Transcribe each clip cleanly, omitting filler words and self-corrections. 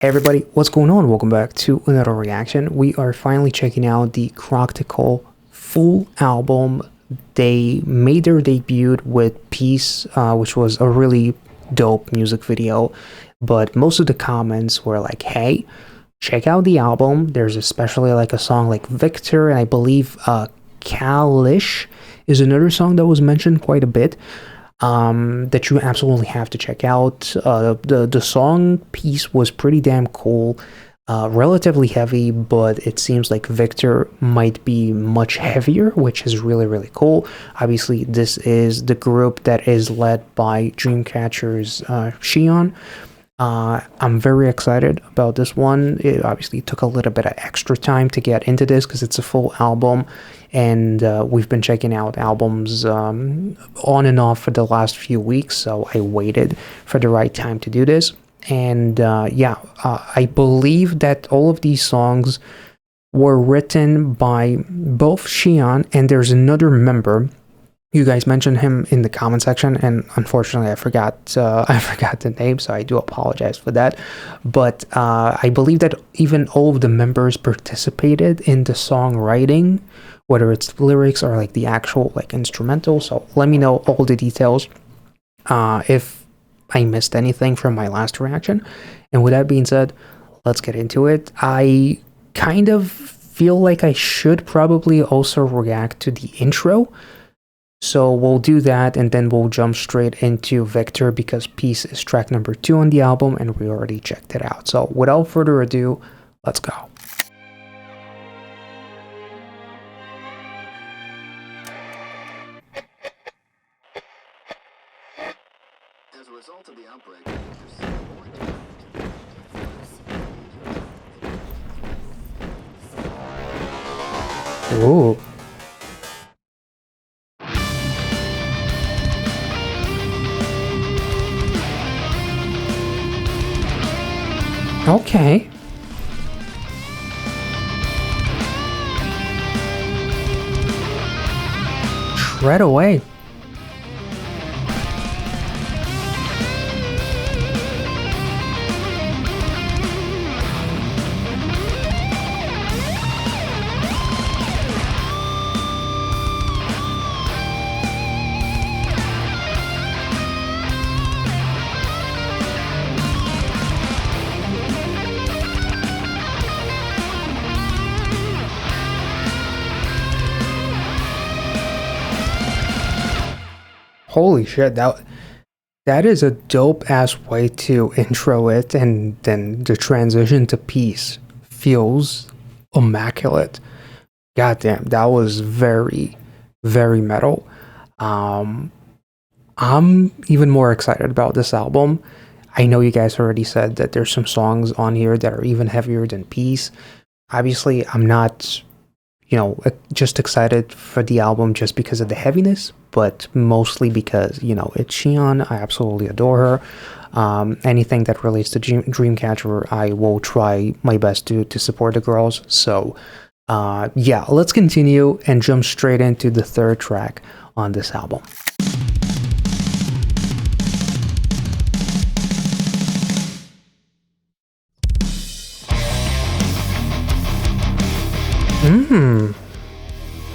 Hey everybody, what's going on? Welcome back to another reaction. We are finally checking out the ChRocktikal full album. They made their debut with Peace, which was a really dope music video, but most of the comments were like, hey, check out the album. There's especially like a song like Victor, and I believe Kalish is another song that was mentioned quite a bit. That you absolutely have to check out. The song piece was pretty damn cool, relatively heavy, but it seems like Victor might be much heavier, which is really cool. Obviously, this is the group that is led by Dreamcatcher's Xion. I'm very excited about this one. It obviously took a little bit of extra time to get into this because it's a full album, and we've been checking out albums on and off for the last few weeks, so I waited for the right time to do this. And I believe that all of these songs were written by both Xion and there's another member. You guys mentioned him in the comment section, and unfortunately I forgot the name, so I do apologize for that. But I believe that even all of the members participated in the songwriting, whether it's lyrics or like the actual like instrumental. So let me know all the details if I missed anything from my last reaction. And with that being said, let's get into it. I kind of feel like I should probably also react to the intro. So we'll do that, and then we'll jump straight into Victor because Peace is track number 2 on the album, and we already checked it out. So without further ado, let's go. As a result of the outbreak, Ooh. Okay. Shred away. Holy shit, that is a dope ass way to intro it, and then the transition to Peace feels immaculate. Goddamn, that was very metal. I'm even more excited about this album. I know you guys already said that there's some songs on here that are even heavier than Peace. Obviously, I'm not, just excited for the album just because of the heaviness, but mostly because, it's Xion. I absolutely adore her. Anything that relates to Dreamcatcher, I will try my best to support the girls. So, let's continue and jump straight into the third track on this album.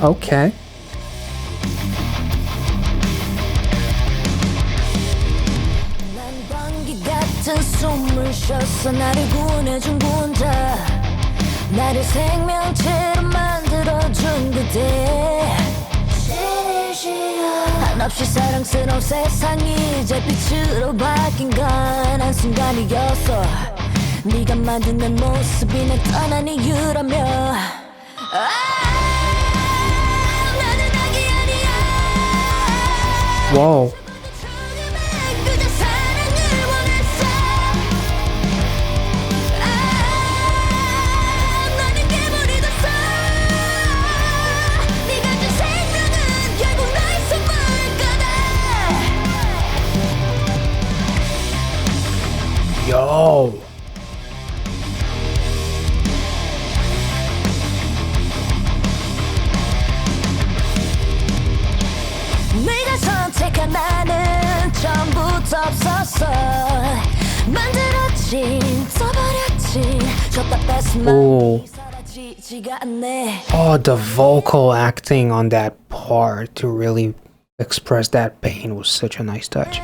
Okay. 숨을 쉬어서 나를 구원해준 구원자 나를 생명체로 만들어준 그대 한없이 사랑스러운 세상이 이제 빛으로 바뀐 건 한순간이었어 네가 만든 내 모습이 날 떠난 이유라며 나는 악이 아니야 Wow. Yo. 네가 선택한 나는 처음부터 없었어 만들었지 Oh, the vocal acting on that part to really express that pain was such a nice touch.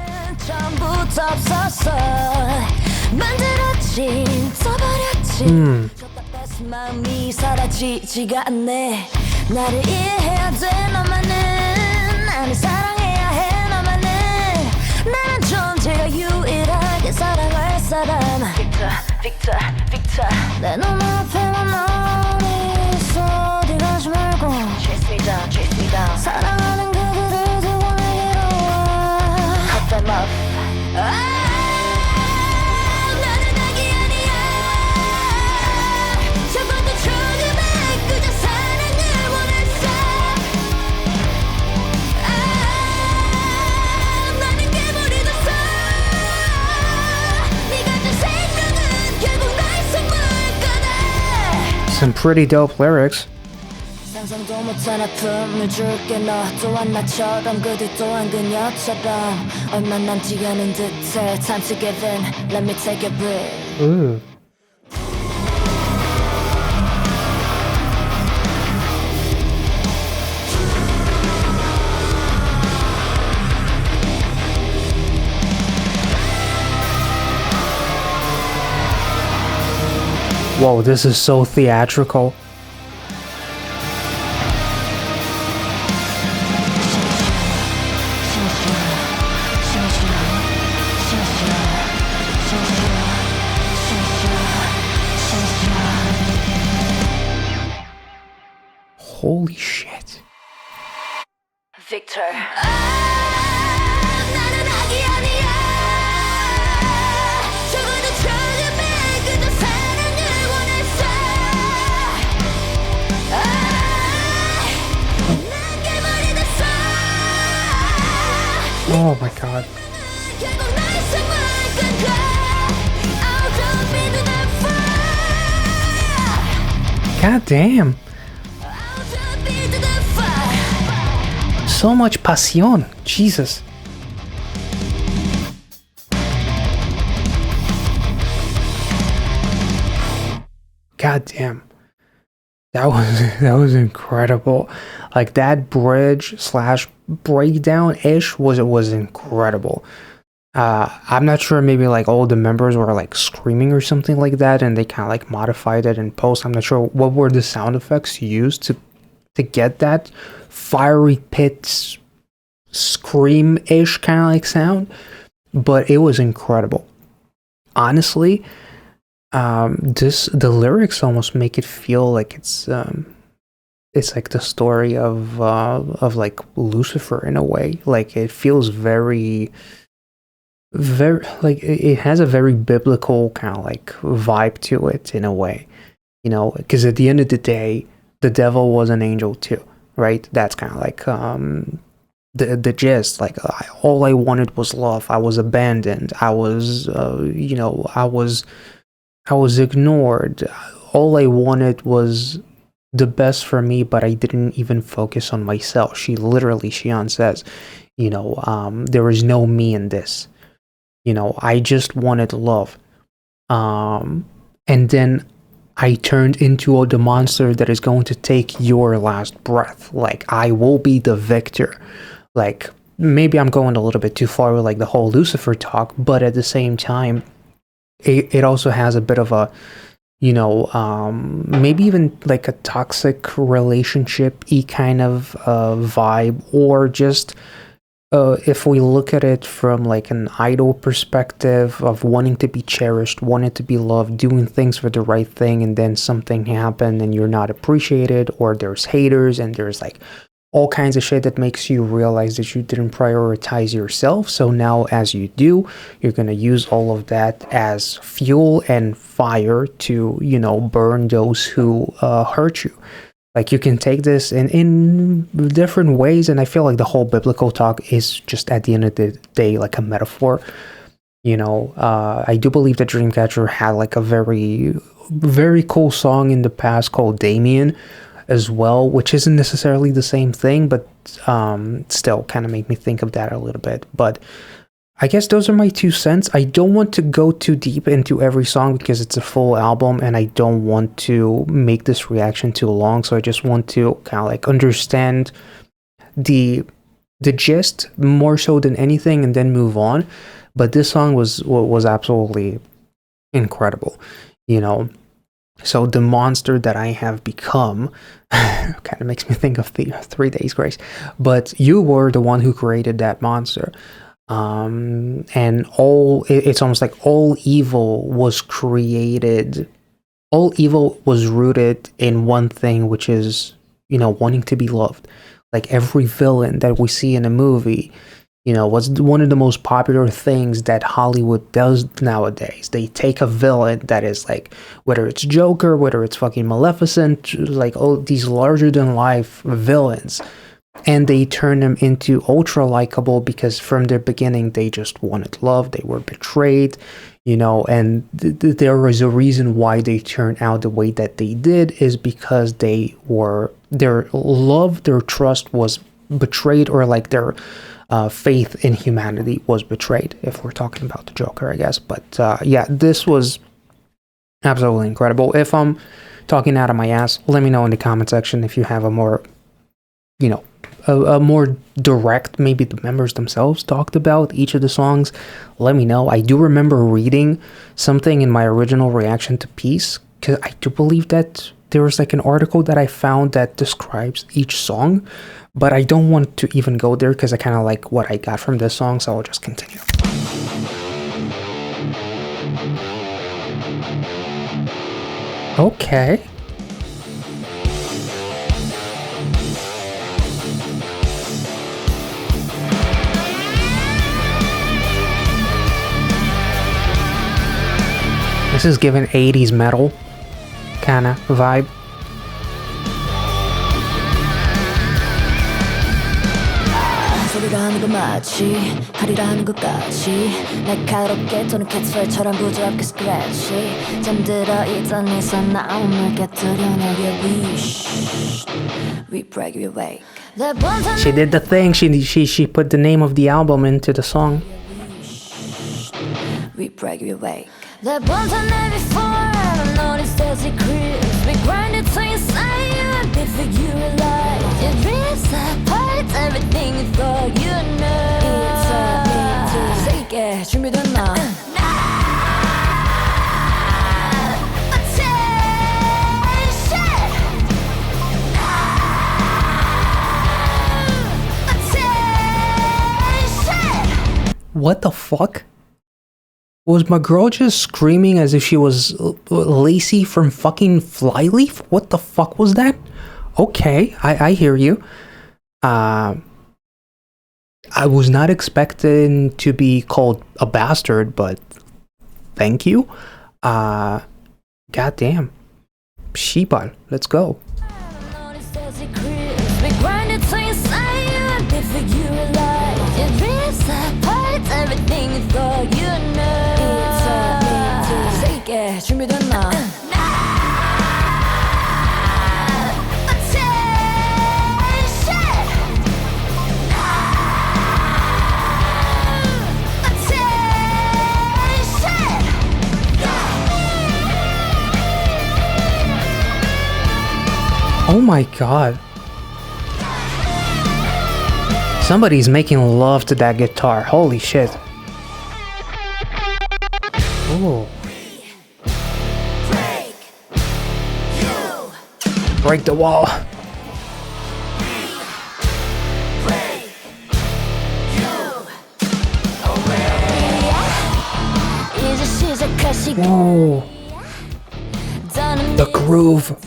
마음이 사라지지가 않네 나를 이해해야 돼 너만은 나를 사랑해야 해 너만은 나는 존재가 유일하게 사랑할 사람 Victor 내 눈 앞에만 너는 있어 어디 가지 말고 Chase me down 사랑하는 그들을 두고 내게로 와 Cut them off Some pretty dope lyrics. 상상도 못한 아픔을 줄게 너 또한 나처럼 그들 또한 그녀처럼 얼마 남지 않은 듯해 Time to give in, let me take a breath Ooh. Whoa, this is so theatrical. Holy shit. Victor Oh my god. God damn. So much pasión. Jesus. God damn. That was incredible. Like that bridge slash breakdown ish was incredible. I'm not sure, maybe like all the members were like screaming or something like that and they kind of like modified it in post. I'm not sure what were the sound effects used to get that fiery pit scream ish kind of like sound, but it was incredible. Honestly, the lyrics almost make it feel like it's like the story of like Lucifer in a way. Like it feels very like it has a very biblical kind of like vibe to it in a way, you know, because at the end of the day the devil was an angel too, right? That's kind of like the gist. Like all I wanted was love. I was abandoned. I was you know, I was ignored. All I wanted was the best for me, but I didn't even focus on myself. Shion says, you know, there is no me in this. You know, I just wanted love. And then I turned into the monster that is going to take your last breath. Like, I will be the victor. Like, maybe I'm going a little bit too far with like the whole Lucifer talk, but at the same time, it also has a bit of a, you know, maybe even like a toxic relationship-y kind of vibe, or just if we look at it from like an idol perspective of wanting to be cherished, wanting to be loved, doing things for the right thing, and then something happened and you're not appreciated, or there's haters and there's like all kinds of shit that makes you realize that you didn't prioritize yourself. So now as you do, you're going to use all of that as fuel and fire to, you know, burn those who hurt you. Like, you can take this in different ways, and I feel like the whole biblical talk is just, at the end of the day, like a metaphor. You know, I do believe that Dreamcatcher had like a very, very cool song in the past called Damien as well, which isn't necessarily the same thing, but still kind of made me think of that a little bit. But I guess those are my 2 cents. I don't want to go too deep into every song because it's a full album and I don't want to make this reaction too long. So I just want to kind of like understand the gist more so than anything and then move on. But this song was absolutely incredible, you know. So the monster that I have become kind of makes me think of the 3 Days Grace. But you were the one who created that monster. And it's almost like all evil was created. All evil was rooted in one thing, which is, you know, wanting to be loved. Like every villain that we see in a movie, you know, what's one of the most popular things that Hollywood does nowadays? They take a villain that is like, whether it's Joker, whether it's fucking Maleficent, like all these larger than life villains, and they turn them into ultra likable because from the beginning they just wanted love, they were betrayed, you know, and there was a reason why they turned out the way that they did is because their love, their trust was betrayed, or like their faith in humanity was betrayed, if we're talking about the Joker, I guess. But yeah, this was absolutely incredible. If I'm talking out of my ass, let me know in the comment section if you have a more, you know, a more direct, maybe the members themselves talked about each of the songs. Let me know. I do remember reading something in my original reaction to Peace, because I do believe that there was like an article that I found that describes each song, but I don't want to even go there because I kind of like what I got from this song, so I'll just continue. Okay. This is giving 80s metal kind of vibe. 소리라는 거 마치 칼이라는 것까지 날카롭게 도는 캣스펠처럼 부드럽게 스크래치 잠들어 있던 네 손 나옴을 깨뜨려 내게 We break you awake. She did the thing. She put the name of the album into the song. We break you awake. The bonds I never before, I don't notice the secrets. We grind it till you say you before you realize it rips apart everything you thought you knew. It's a big deal. 세게 준비됐나? What the fuck? Was my girl just screaming as if she was Lacey from fucking Flyleaf? What the fuck was that? Okay, I hear you. I was not expecting to be called a bastard, but thank you. Goddamn. Shibal, let's go. Everything you thought you knew. It's a big deal. 세게 준비됐나? Oh my god. Somebody's making love to that guitar. Holy shit. Ooh. Break the wall. Whoa. The groove.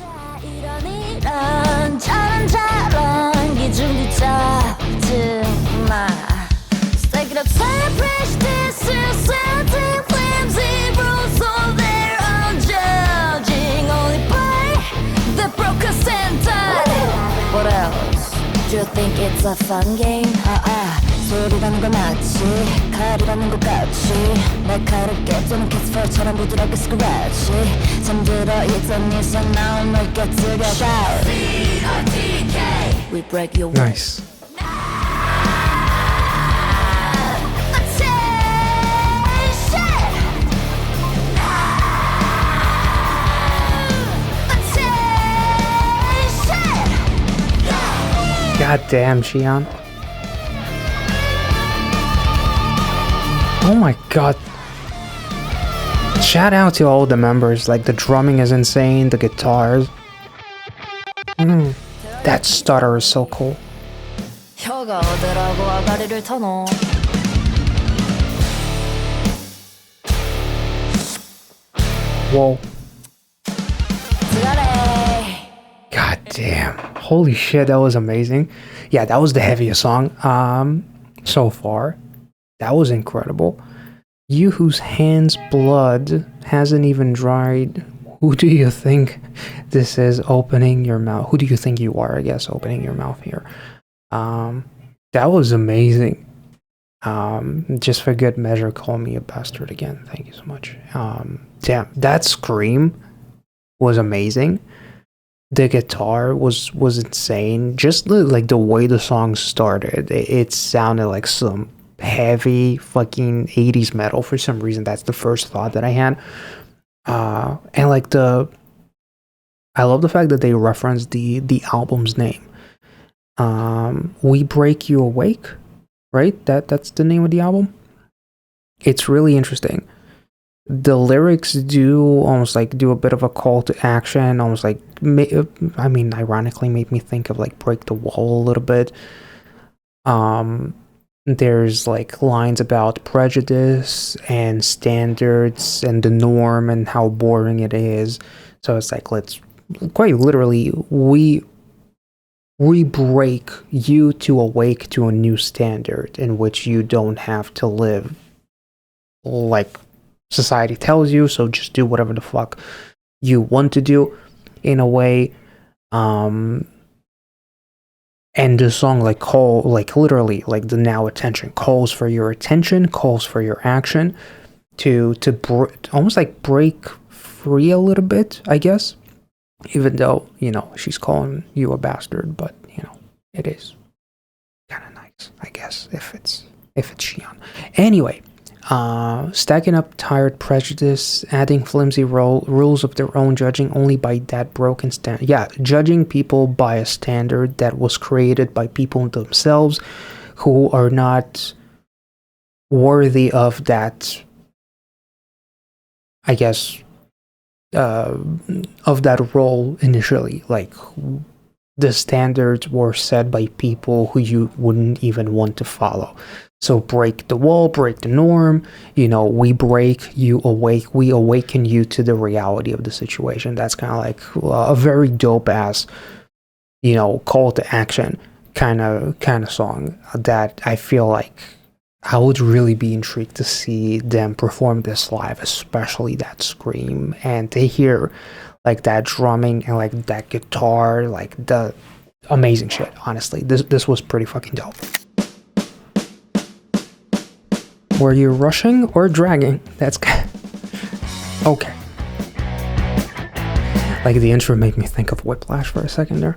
Stack it up, celebrate this is something flimsy rules all their own judging only by the broken standard. What else? Do you think it's a fun game? 소리라는 거 맞지 칼이라는 것 같이 날카롭게 도는 캣스펠처럼 부드럽게 스크래치 잠들어 있던 네 손 나옴을 깨뜨려 ChRocktikal. We break your Nice. God damn, Xian. Oh my god. Shout out to all the members, like the drumming is insane, the guitars. That stutter is so cool. 혀가 어디라고 아가리를 터노 Whoa. 잘해 God damn. Holy shit, that was amazing. Yeah, that was the heaviest song so far. That was incredible. You whose hand's blood hasn't even dried. Who do you think this is opening your mouth? Who do you think you are, I guess, opening your mouth here? That was amazing. Just for good measure, call me a bastard again. Thank you so much. Damn, that scream was amazing. The guitar was insane. Just like the way the song started, it sounded like some heavy fucking 80s metal for some reason. That's the first thought that I had. And like I love the fact that they referenced the album's name. We Break You Awake, right? That's the name of the album. It's really interesting. The lyrics do almost like do a bit of a call to action, almost like ironically made me think of like Break the Wall a little bit. There's like lines about prejudice and standards and the norm and how boring it is. So it's like, let's quite literally, we break you to awake to a new standard in which you don't have to live like society tells you. So just do whatever the fuck you want to do in a way. And the song literally the now attention calls for your attention, calls for your action to almost like break free a little bit, I guess. Even though, she's calling you a bastard, but it is kind of nice, I guess, if it's Xian. Anyway, stacking up tired prejudice, adding flimsy rules of their own, judging only by that broken standard. Yeah, judging people by a standard that was created by people themselves who are not worthy of that, I guess, of that role initially. Like, the standards were set by people who you wouldn't even want to follow. So break the wall, break the norm, we break you awake, we awaken you to the reality of the situation. That's kind of like a very dope ass, call to action kind of song that I feel like I would really be intrigued to see them perform this live, especially that scream, and to hear like that drumming and like that guitar, like the amazing shit. Honestly, this was pretty fucking dope. Were you rushing or dragging? That's okay. Like the intro made me think of Whiplash for a second there.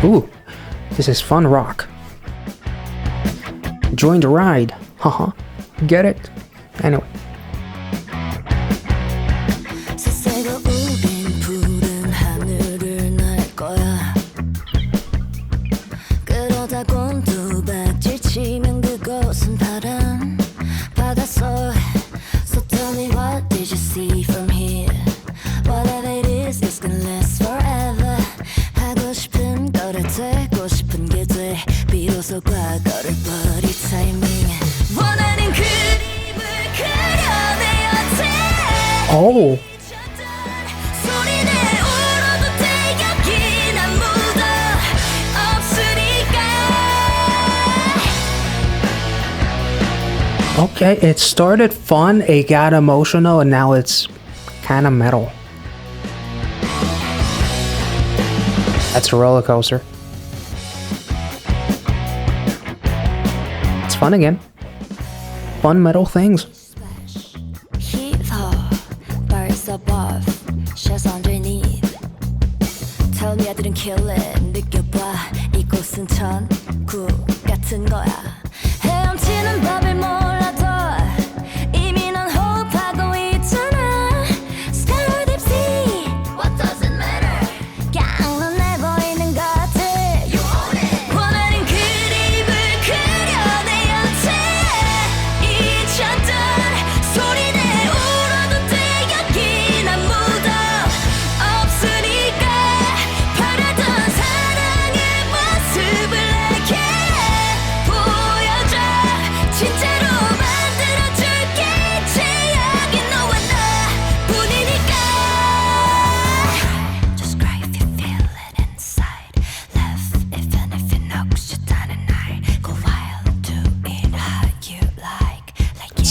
Ooh, this is fun rock. Join the ride. Haha. Get it? Anyway. Oh. Okay, it started fun, it got emotional, and now it's kind of metal. That's a roller coaster. It's fun again. Fun metal things. Tell me I didn't kill it. 느껴봐 이곳은 천국 같은 거야. 헤엄치는 법을 몰라도 이미 넌 호흡하고 있잖아.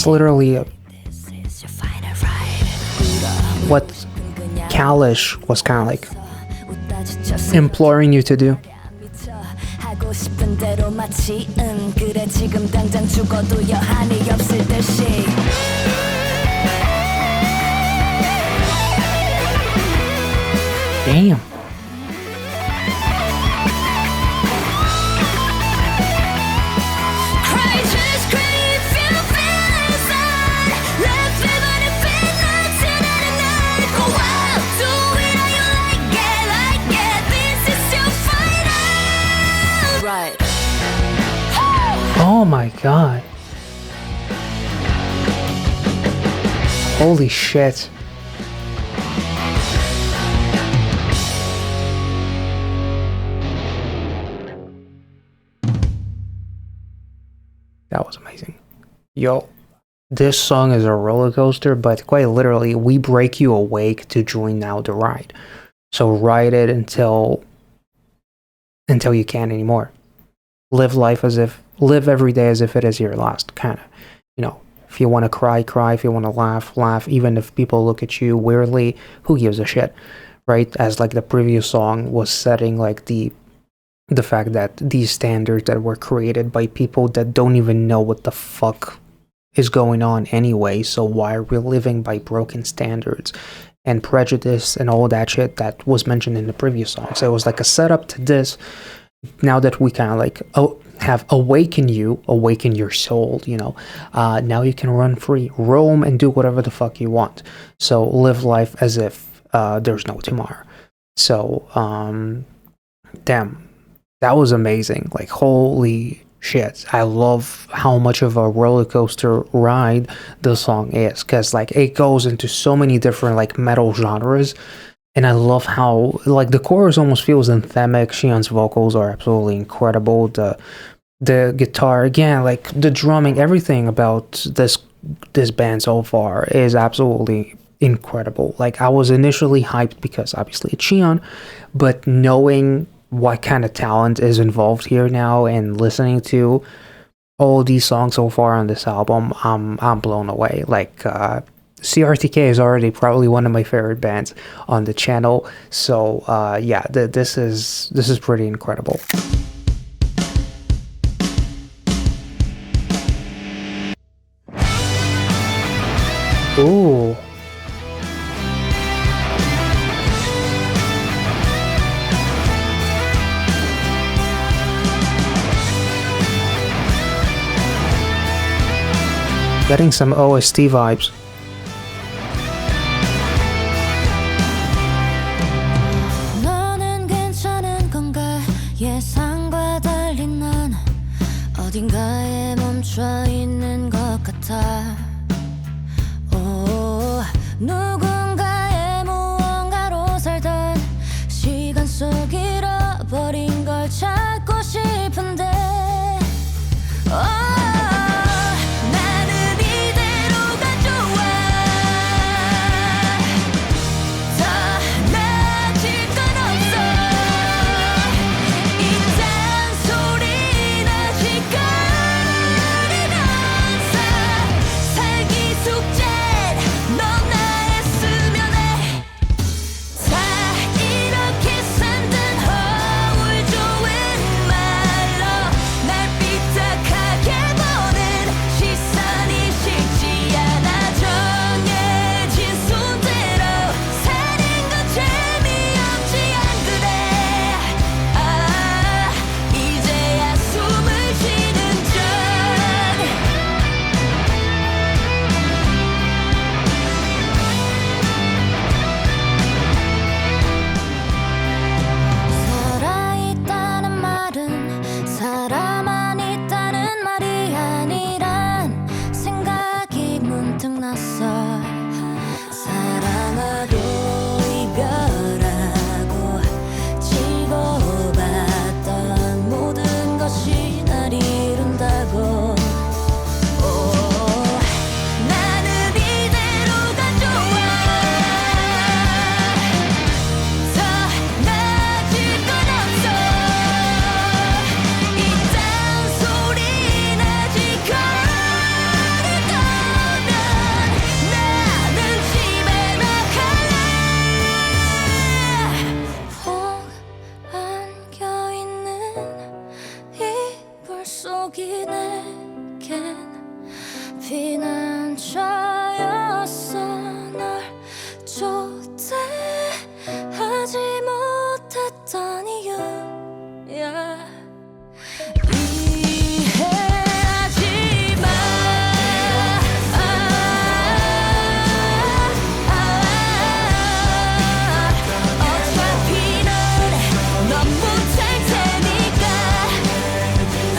It's literally what Kalish was kind of like imploring you to do. 하고 싶은 대로 마치 그래 지금 당장 죽어도 여한이 없을 듯이 Damn. Oh my god. Holy shit. That was amazing. Yo, this song is a roller coaster, but quite literally, we break you awake to join now the ride. So ride it until you can't anymore. Live every day as if it is your last, kind of. You know, if you want to cry, cry. If you want to laugh, laugh. Even if people look at you weirdly, who gives a shit, right? As like the previous song was setting like the fact that these standards that were created by people that don't even know what the fuck is going on anyway, so why are we living by broken standards and prejudice and all that shit that was mentioned in the previous song. So it was like a setup to this. Now that we kind of like have awaken your soul, you know, now you can run free, roam, and do whatever the fuck you want. So live life as if there's no tomorrow. So damn, that was amazing. Like, holy shit, I love how much of a roller coaster ride the song is, because like it goes into so many different like metal genres. And I love how, like, the chorus almost feels anthemic. Xian's vocals are absolutely incredible. The guitar, again, like, the drumming, everything about this band so far is absolutely incredible. Like, I was initially hyped because, obviously, it's Xian, but knowing what kind of talent is involved here now and listening to all these songs so far on this album, I'm blown away. Like, ChRocktikal is already probably one of my favorite bands on the channel, so yeah, this is pretty incredible. Ooh. Getting some OST vibes. 어딘가에 멈춰 있는 것 같아. 오, 누군가의 무언가로 살던 시간 속 잃어버린 걸 찾고 싶은데. 나는 이대로가 좋아. 더 나아질 건 없어. 이 잔소리. 피난처였어 널 조대하지 못했던 이유 yeah. 이해하지 마 어차피 넌 못할 테니까 다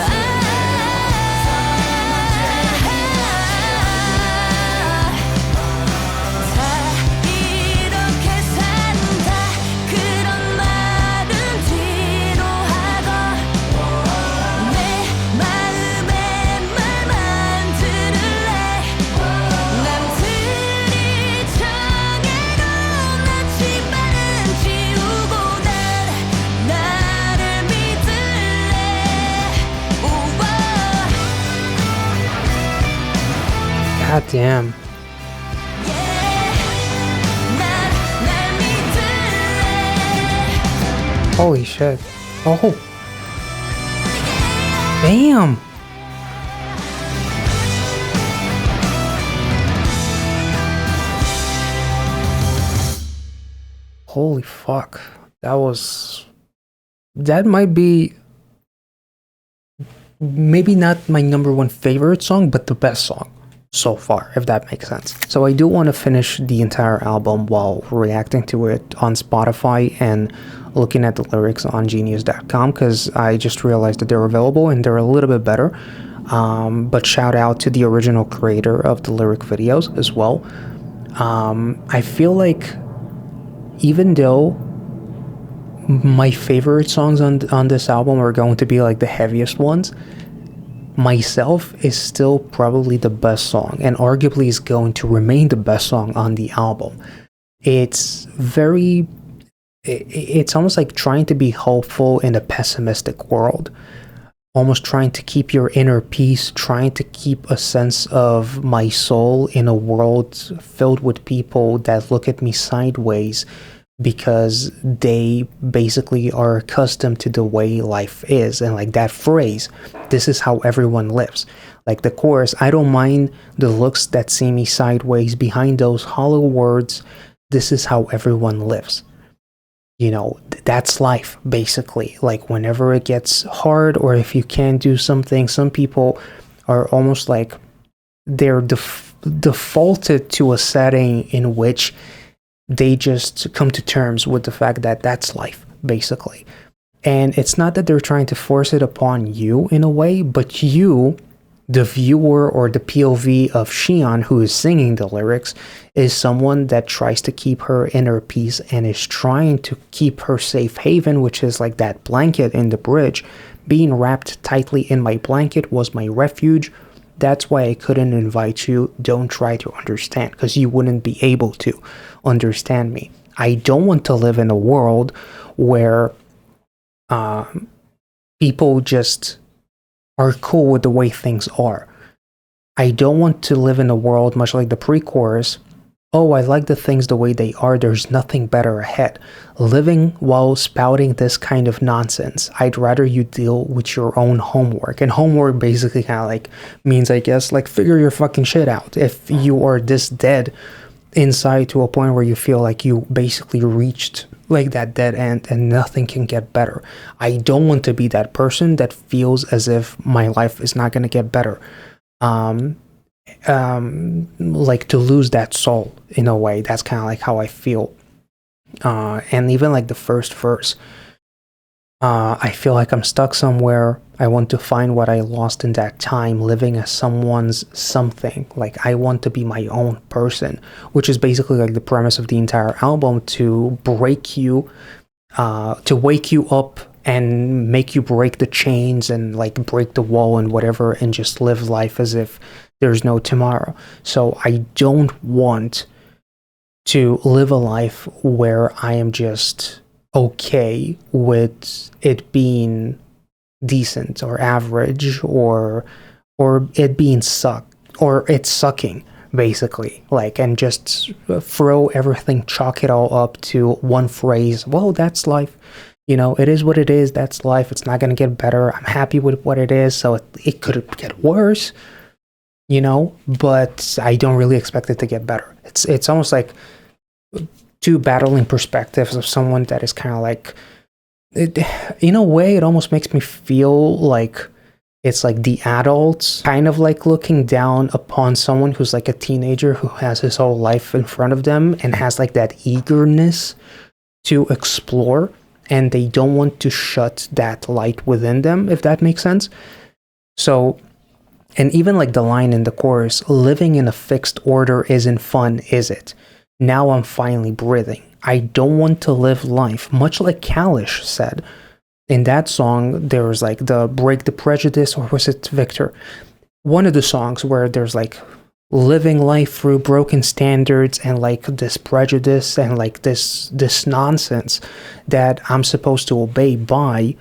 이렇게 산다 그런 말은 뒤로 하고 내 마음의 말만 들을래 남들이 정해놓았지만은 지우고 난 나를 믿을래 우와 God damn. 날 믿을래 Holy shit. Oh. Damn. Holy fuck. That might be maybe not my number one favorite song, but the best song so far, if that makes sense. So I do want to finish the entire album while reacting to it on Spotify and looking at the lyrics on genius.com because I just realized that they're available and they're a little bit better. But shout out to the original creator of the lyric videos as well. I feel like even though my favorite songs on this album are going to be like the heaviest ones, Myself is still probably the best song and arguably is going to remain the best song on the album. It's almost like trying to be hopeful in a pessimistic world, almost trying to keep your inner peace, trying to keep a sense of my soul in a world filled with people that look at me sideways because they basically are accustomed to the way life is. And like that phrase, this is how everyone lives. Like the chorus, I don't mind the looks that see me sideways behind those hollow words. This is how everyone lives. You know, that's life, basically. Like whenever it gets hard or if you can't do something, some people are almost like they're defaulted to a setting in which they just come to terms with the fact that that's life, basically. And it's not that they're trying to force it upon you in a way, but you, the viewer or the POV of Xion, who is singing the lyrics, is someone that tries to keep her inner peace and is trying to keep her safe haven, which is like that blanket in the bridge. Being wrapped tightly in my blanket was my refuge. That's why I couldn't invite you. Don't try to understand, because you wouldn't be able to understand me. I don't want to live in a world where people just are cool with the way things are. I don't want to live in a world much like the pre-chorus. Oh, I like the things the way they are. There's nothing better ahead. Living while spouting this kind of nonsense. I'd rather you deal with your own homework. And homework basically kind of like means, I guess, like figure your fucking shit out. If you are this dead inside to a point where you feel like you basically reached like that dead end and nothing can get better. I don't want to be that person that feels as if my life is not going to get better. Like to lose that soul in a way. That's kind of like how I feel. And even like the first verse, I feel like I'm stuck somewhere. I want to find what I lost in that time, living as someone's something. Like I want to be my own person, which is basically like the premise of the entire album, to break you, to wake you up and make you break the chains and like break the wall and whatever, and just live life as if there's no tomorrow. So I don't want to live a life where I am just okay with it being decent or average or it being sucking, basically, like, and just throw everything, chalk it all up to one phrase. Well, that's life. You know, it is what it is. That's life. It's not going to get better. I'm happy with what it is. So it could get worse. you know, but I don't really expect it to get better. It's almost like two battling perspectives of someone that is kind of like, in a way, it almost makes me feel like it's like the adults kind of like looking down upon someone who's like a teenager who has his whole life in front of them and has like that eagerness to explore, and they don't want to shut that light within them, if that makes sense. So, and even like the line in the chorus, living in a fixed order isn't fun, is it? Now I'm finally breathing. I don't want to live life, much like Kalish said. In that song, there was like the Break the Prejudice, or was it Victor? One of the songs where there's like living life through broken standards and like this prejudice and like this nonsense that I'm supposed to obey by,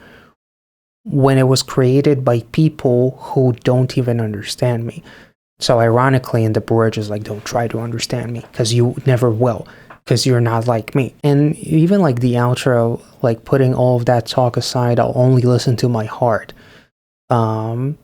when it was created by people who don't even understand me. So ironically, in the bridge is like, don't try to understand me, because you never will, because you're not like me. And even like the outro, like putting all of that talk aside, I'll only listen to my heart. And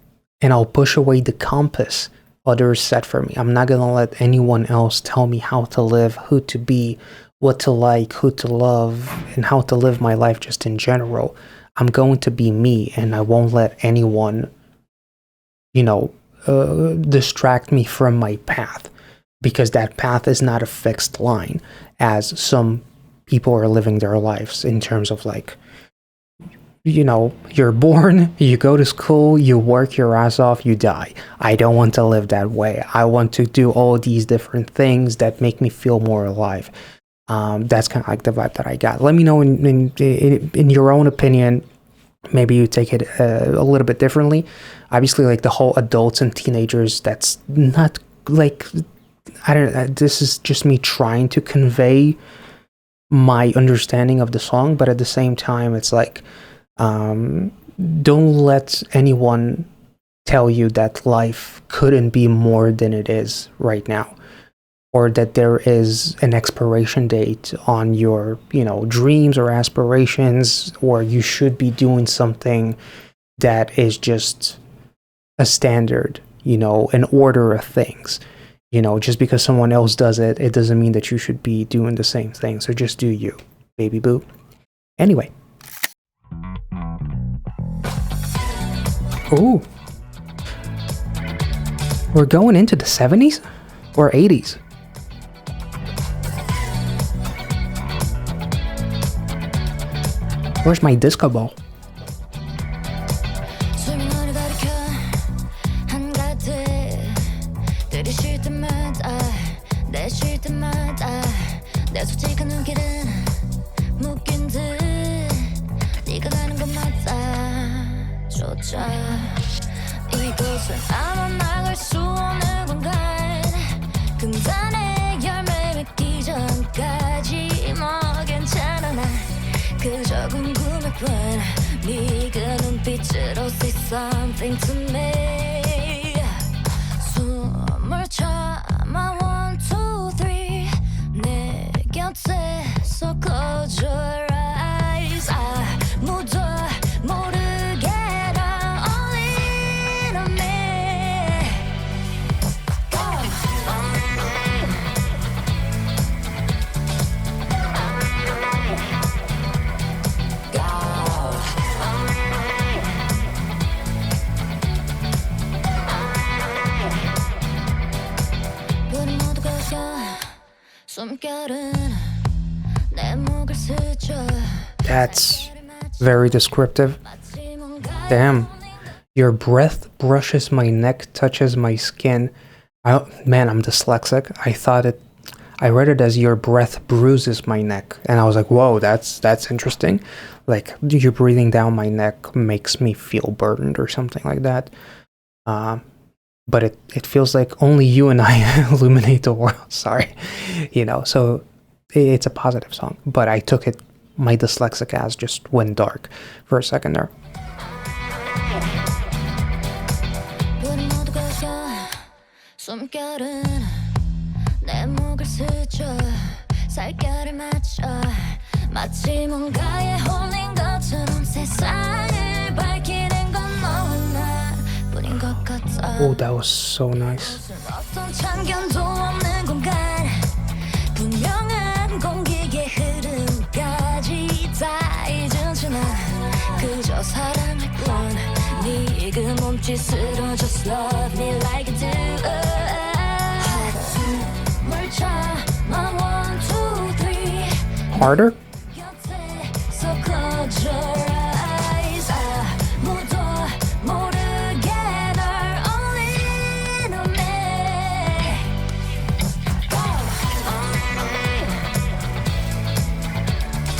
I'll push away the compass others set for me. I'm not gonna let anyone else tell me how to live, who to be, what to like, who to love, and how to live my life just in general. I'm going to be me, and I won't let anyone, you know, distract me from my path, because that path is not a fixed line, as some people are living their lives in terms of like, you know, you're born, you go to school, you work your ass off, you die. I don't want to live that way. I want to do all these different things that make me feel more alive. That's kind of like the vibe that I got. Let me know in your own opinion. Maybe you take it a little bit differently. Obviously, like the whole adults and teenagers, that's not like, I don't know, this is just me trying to convey my understanding of the song, but at the same time, it's like, don't let anyone tell you that life couldn't be more than it is right now, or that there is an expiration date on your, you know, dreams or aspirations, or you should be doing something that is just a standard, you know, an order of things. You know, just because someone else does it, it doesn't mean that you should be doing the same thing. So just do you, baby boo. Anyway. Ooh. We're going into the 70s or 80s? Where's my disco ball? 이곳을 아마 나갈 수 없는 공간 금단의 열매 맺기 전까지 뭐 괜찮아 난 그저 궁금해뿐 네가 눈빛으로 say something to me 숨을 참아 1, 2, 3 내 곁에서 close your eyes 아무도 모르게 That's very descriptive. Damn. Your breath brushes my neck, touches my skin. Man, I'm dyslexic. I read it as your breath bruises my neck. And I was like, whoa, that's interesting. Like, you breathing down my neck makes me feel burdened or something like that. But it feels like only you and I illuminate the world. Sorry. You know, so it's a positive song. But I took it, my dyslexic ass just went dark for a second there. 마치 뭔가에 홀린 것처럼 세상을 밝히는 건 너와 나뿐인 것 같아 Oh, that was so nice. 어떤 참견도 없는 공간 분명한 공기의 흐름까지 다 잊은 채 난 그저 사랑할 뿐네 그 몸짓으로 just love me like you do 숨을 참아 1, 2, 3 Harder? 곁에 so close your eyes 아무도 모르게 널 only on me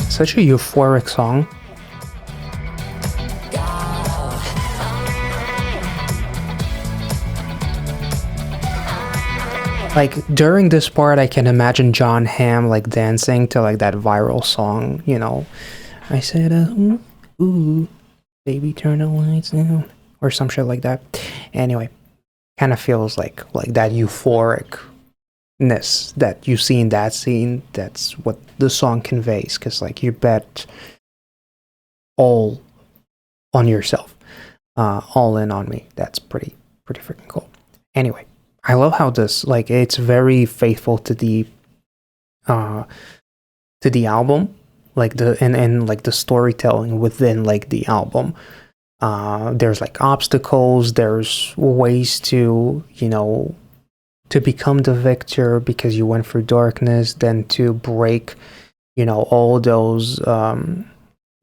Such a euphoric song. Like during this part, I can imagine John Hamm like dancing to like that viral song, you know. I said, ooh, ooh, baby, turn the lights down, or some shit like that. Anyway, kind of feels like that euphoricness that you see in that scene. That's what the song conveys, because like you bet all on yourself, all in on me. That's pretty freaking cool. Anyway. I love how this like it's very faithful to the album, like and like the storytelling within like the album. There's like obstacles, there's ways to, you know, to become the victor because you went through darkness, then to break, you know, all those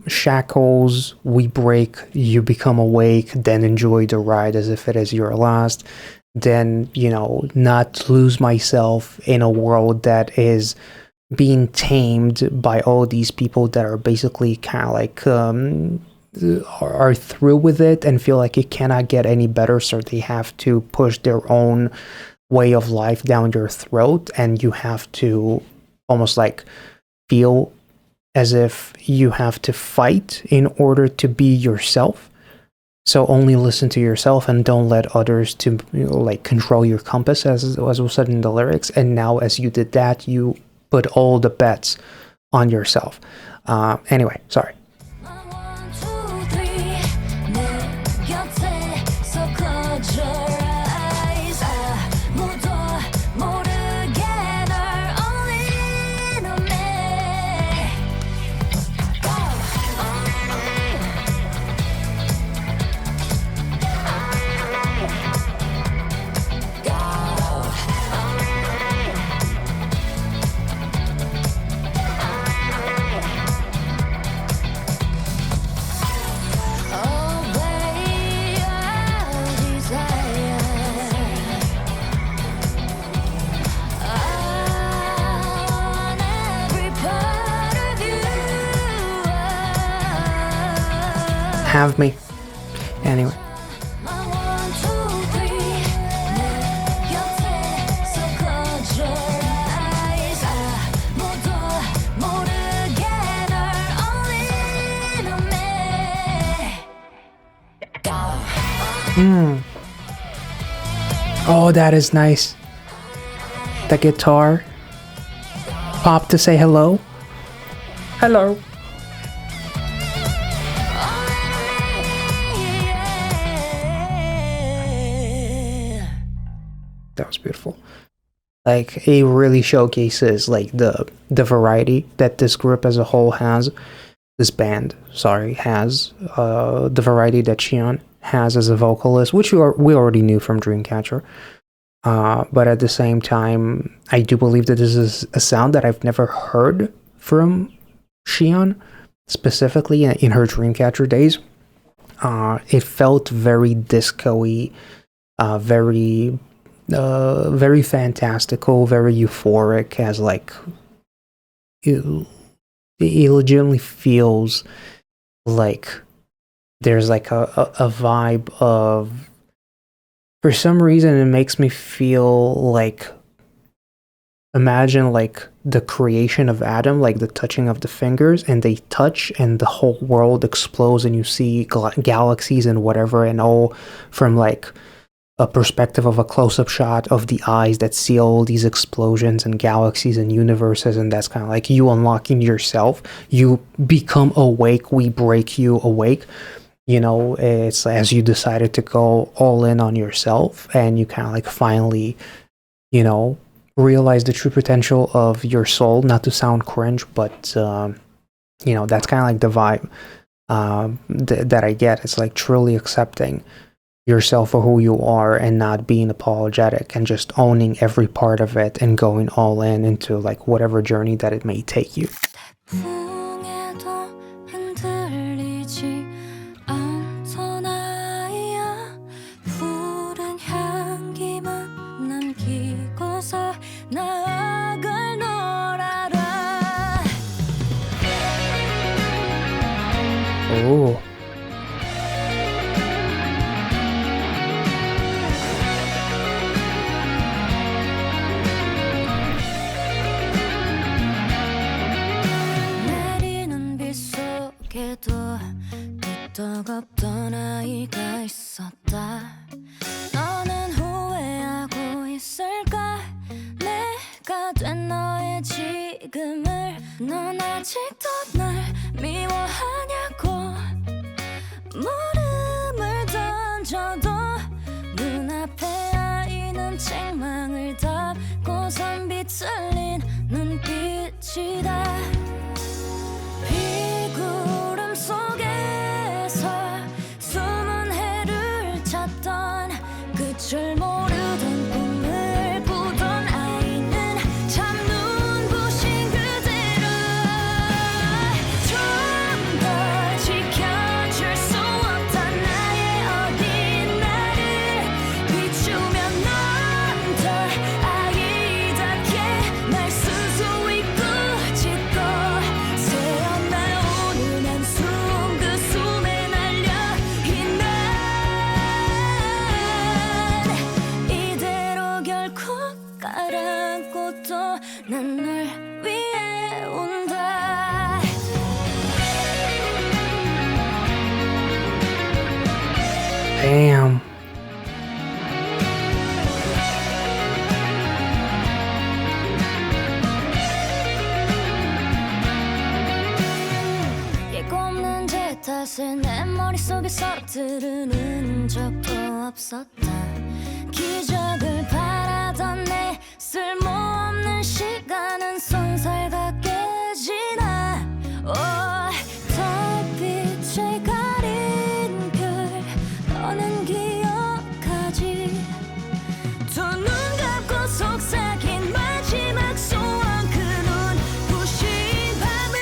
shackles we break, you become awake, then enjoy the ride as if it is your last. Then, you know, not lose myself in a world that is being tamed by all these people that are basically kind of like are through with it and feel like it cannot get any better, so they have to push their own way of life down your throat, and you have to almost like feel as if you have to fight in order to be yourself. So only listen to yourself and don't let others to, you know, like control your compass, as was said in the lyrics. And now, as you did that, you put all the bets on yourself. Anyway, sorry. 1, 2, 3 내 곁에 so close your eyes 아무도 모르게 널 only on me Have me. Anyway. Oh, that is nice. The guitar. Pop to say hello. Hello. That was beautiful. Like, it really showcases like the variety that this group as a whole has. This band, sorry, has the variety that Xion has as a vocalist, which we already knew from Dreamcatcher. But at the same time, I do believe that this is a sound that I've never heard from Xion, specifically in her Dreamcatcher days. It felt very disco-y, very fantastical, very euphoric, as like it legitimately feels like there's like a vibe of, for some reason it makes me feel like, imagine like the creation of Adam, like the touching of the fingers, and they touch and the whole world explodes and you see galaxies and whatever, and all from like a perspective of a close-up shot of the eyes that see all these explosions and galaxies and universes, and that's kind of like you unlocking yourself. You become awake, we break you awake. you know, it's as you decided to go all in on yourself, and you kind of like finally, you know, realize the true potential of your soul. Not to sound cringe, but you know, that's kind of like the vibe that I get. It's like truly accepting yourself for who you are and not being apologetic and just owning every part of it and going all in into like whatever journey that it may take you. 풍에도 흔들리지 않잖아요. 푸른 향기만 남기고서 나아갈 놀아라. Oh. 내리는 빗 속에도 끄떡없던 아이가 있었다. 너는 후회하고 있을까? 내가 된 너의 지금을. 넌 아직도 날 미워하냐고. 물음을 던져도 눈앞에 아이는 책망을 덮고선 비틀린 눈빛이다. 비구름 속에서 숨은 해를 찾던 끝을 모르던 꿈을 꾸던 아이는 참 눈부신 그대로 좀 더 지켜줄 수 없다. 나의 어린 나를 비추면 넌 더 아이답게 날 스스로 잊고 짓고 새어나오는 한숨 그 숨에 날려 있는 이대로 결코 가라앉고 또 난 널 위해 운다. Damn. 예고 없는 제 탓을 내 머릿속에서 들으는 적도 없었다. 기적을 바라던 내 쓸모없는 시간은 손살 같게 지나. 달빛에 가린 별 너는 기억하지. 두 눈 감고 속삭인 마지막 소원 그 눈부신 밤을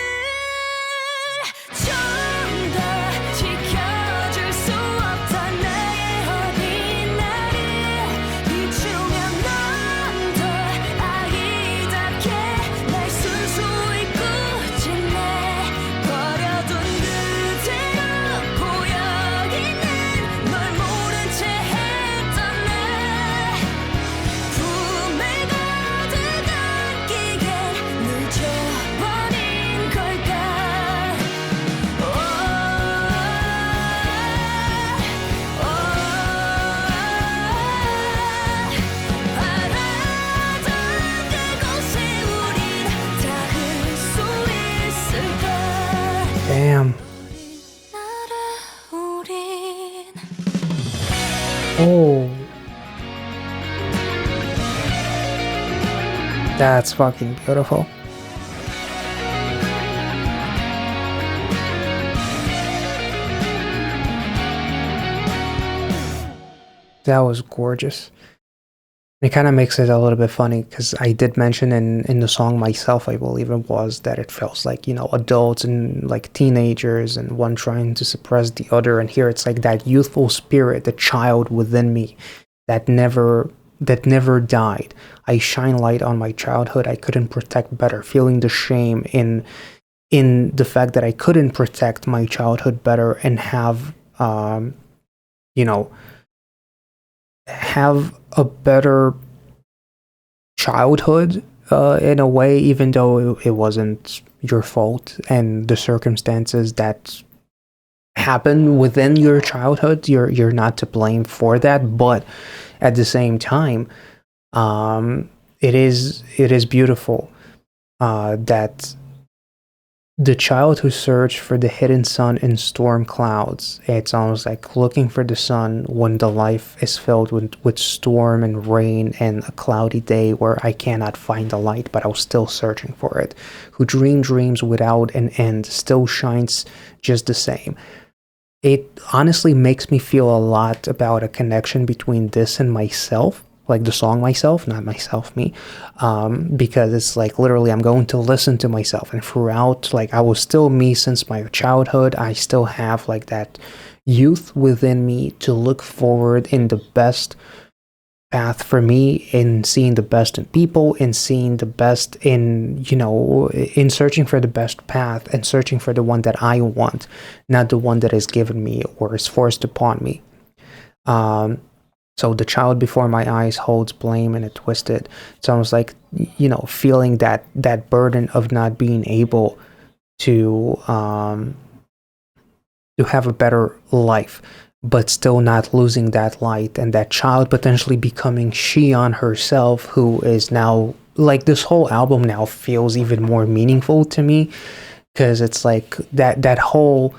좀 더 지켜줄 수 없다. 나의 어린 나를 비추면 넌 더 아이답게 날 스스로 잊고 짓네. 버려둔 그대로 고여있는 널 모른 채 했던 날 품에 가득 안기엔 늦어버린 걸까. 바라던 그곳에 우린 닿을 수 있을까. Damn. 나라 우린 Oh. That's fucking beautiful. That was gorgeous. It kind of makes it a little bit funny because I did mention in the song myself, I believe it was, that it feels like, you know, adults and like teenagers and one trying to suppress the other. And here it's like that youthful spirit, the child within me that never died. I shine light on my childhood I couldn't protect better, feeling the shame in the fact that I couldn't protect my childhood better and have you know, have a better childhood in a way, even though it wasn't your fault and the circumstances that happen within your childhood, you're not to blame for that. But at the same time, it is beautiful that The child who searched for the hidden sun in storm clouds. It's almost like looking for the sun when the life is filled with storm and rain and a cloudy day where I cannot find the light, but I was still searching for it. Who dream dreams without an end, still shines just the same. It honestly makes me feel a lot about a connection between this and myself, like the song myself, not myself, me, because it's like literally I'm going to listen to myself, and throughout, like I was still me since my childhood. I still have like that youth within me to look forward in the best path for me, in seeing the best in people, in seeing the best in, in searching for the best path and searching for the one that I want, not the one that is given me or is forced upon me. So the child before my eyes holds blame and it twisted. It's almost like, feeling that burden of not being able to have a better life, but still not losing that light, and that child potentially becoming she on herself, who is now like, this whole album now feels even more meaningful to me, because it's like that whole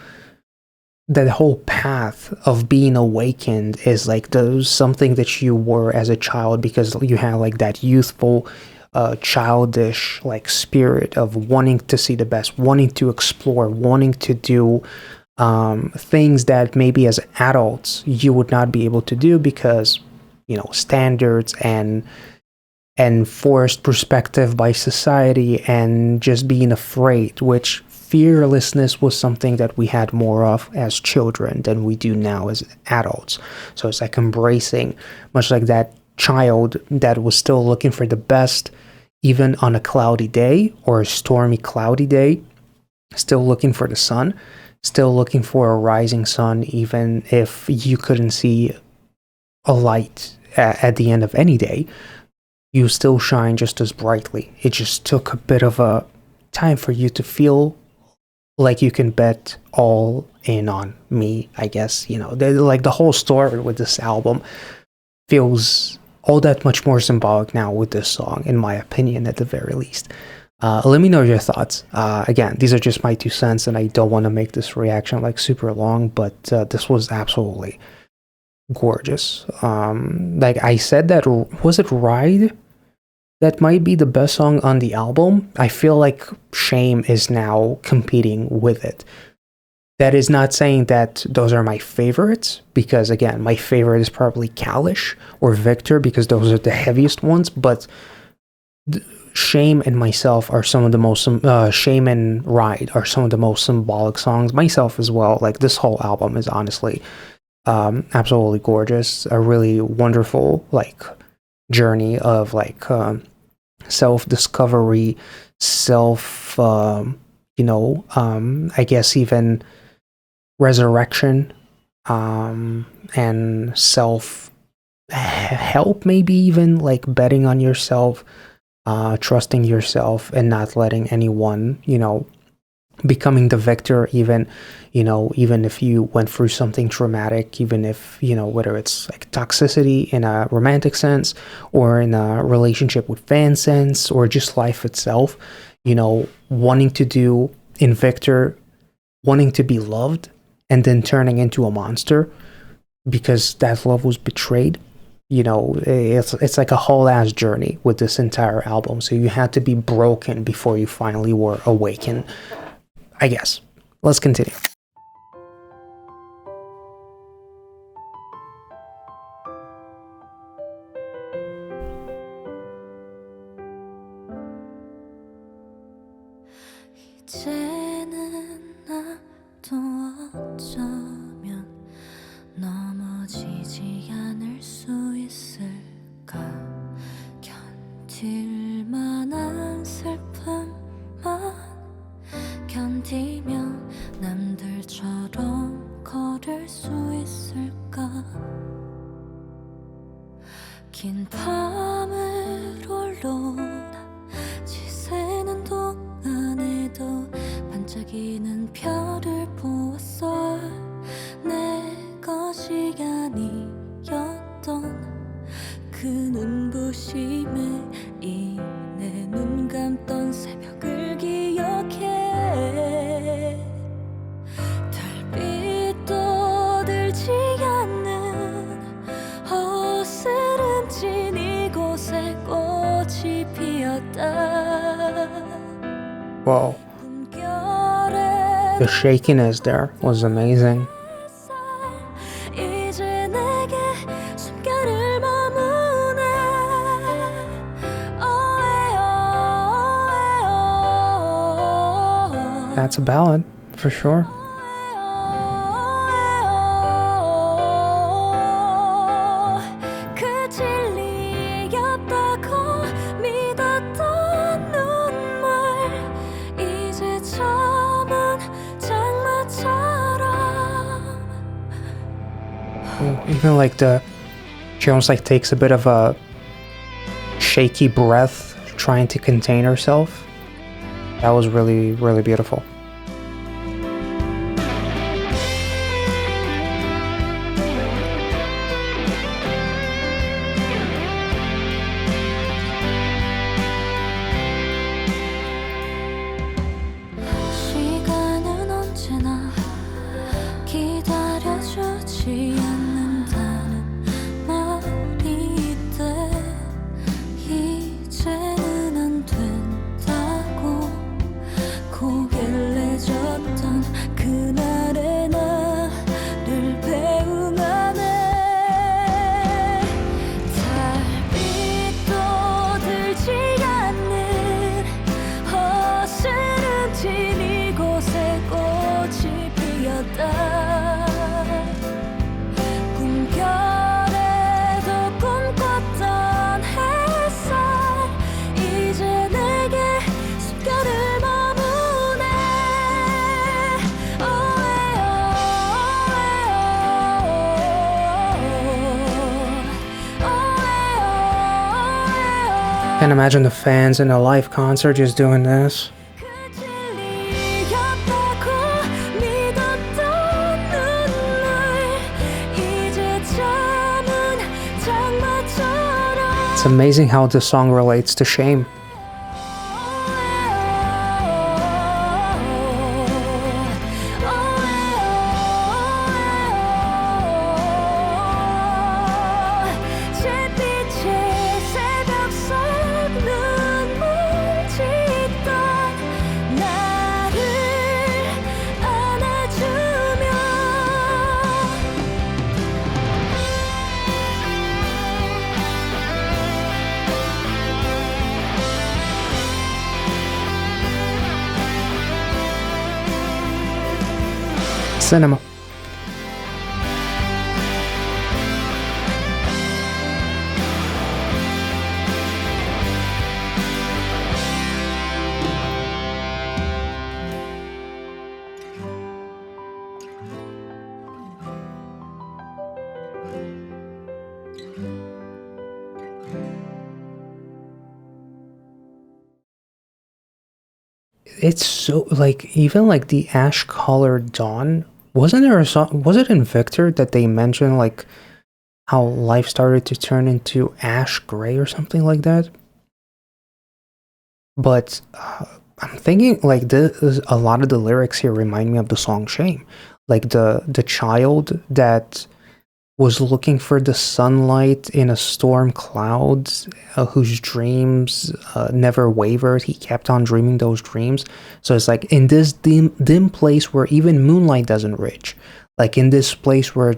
path of being awakened is like something that you were as a child, because you have like that youthful childish like spirit of wanting to see the best, wanting to explore, wanting to do things that maybe as adults you would not be able to do, because standards and forced perspective by society, and just being afraid, which fearlessness was something that we had more of as children than we do now as adults. So it's like embracing, much like that child that was still looking for the best, even on a cloudy day or a stormy, cloudy day, still looking for the sun, still looking for a rising sun, even if you couldn't see a light at the end of any day. You still shine just as brightly. It just took a bit of a time for you to feel like you can bet all in on me, I guess. Like the whole story with this album feels all that much more symbolic now with this song, in my opinion, at the very least. Let me know your thoughts. Again, these are just my 2 cents, and I don't want to make this reaction like super long, but this was absolutely gorgeous. Like I said, that was it Ride that might be the best song on the album. I feel like Shame is now competing with it. That is not saying that those are my favorites, because again, my favorite is probably Kalish or Victor, because those are the heaviest ones, but Shame and Myself are some of the most Shame and Ride are some of the most symbolic songs. Myself as well. Like, this whole album is honestly absolutely gorgeous. A really wonderful like journey of like self-discovery, I guess even resurrection, and self help, maybe even like betting on yourself, trusting yourself, and not letting anyone, becoming the victor, even if you went through something traumatic, even if, whether it's like toxicity in a romantic sense, or in a relationship with fan sense, or just life itself, wanting to do in Victor, wanting to be loved, and then turning into a monster because that love was betrayed. It's like a whole ass journey with this entire album. So you had to be broken before you finally were awakened, I guess. Let's continue. 이제는 나도 어쩌면 넘어지지 않을 수 있을까. 견딜 만한 슬픔만 견디며 남들처럼 걸을 수 있을까. 긴 밤을 홀로 지새는 동안에도 반짝이는 별을 보았어. 내 것이 아니었던 그 눈부심에 인해 눈 감던 새벽을 기억해. Whoa. The shakiness there was amazing. 이제 내게 숨결을 머무네. That's a ballad, for sure. 그 진리였다고 믿었던 눈물 이제 저문 장마처럼. Even like she almost like takes a bit of a shaky breath trying to contain herself. That was really, really beautiful. 시간은 언제나 기다려주지 않는다는 말이 있대. 이제는 안 된다고 고개를 내줬던 그날의 나를 배웅하네. 달빛도 들지 않는 허스른 집 이곳에 꽃이 피었다. 꿈결에도 꿈꿨던 햇살 이제 내게 숨결을 머무네. Can't imagine the fans in a live concert just doing this. 그 진리였다고 믿었던 눈물 이제 저문 장마처럼. It's amazing how the song relates to shame. 잿빛의 새벽 속 눈물 짓던 나를 안아주며. Cinema. It's so like even like the ash colored dawn. Wasn't there a song? Was it in Victor that they mentioned like how life started to turn into ash gray or something like that? But I'm thinking like this, a lot of the lyrics here remind me of the song Shame. Like the child that was looking for the sunlight in a storm clouds, whose dreams never wavered. He kept on dreaming those dreams. So it's like in this dim place where even moonlight doesn't reach, like in this place where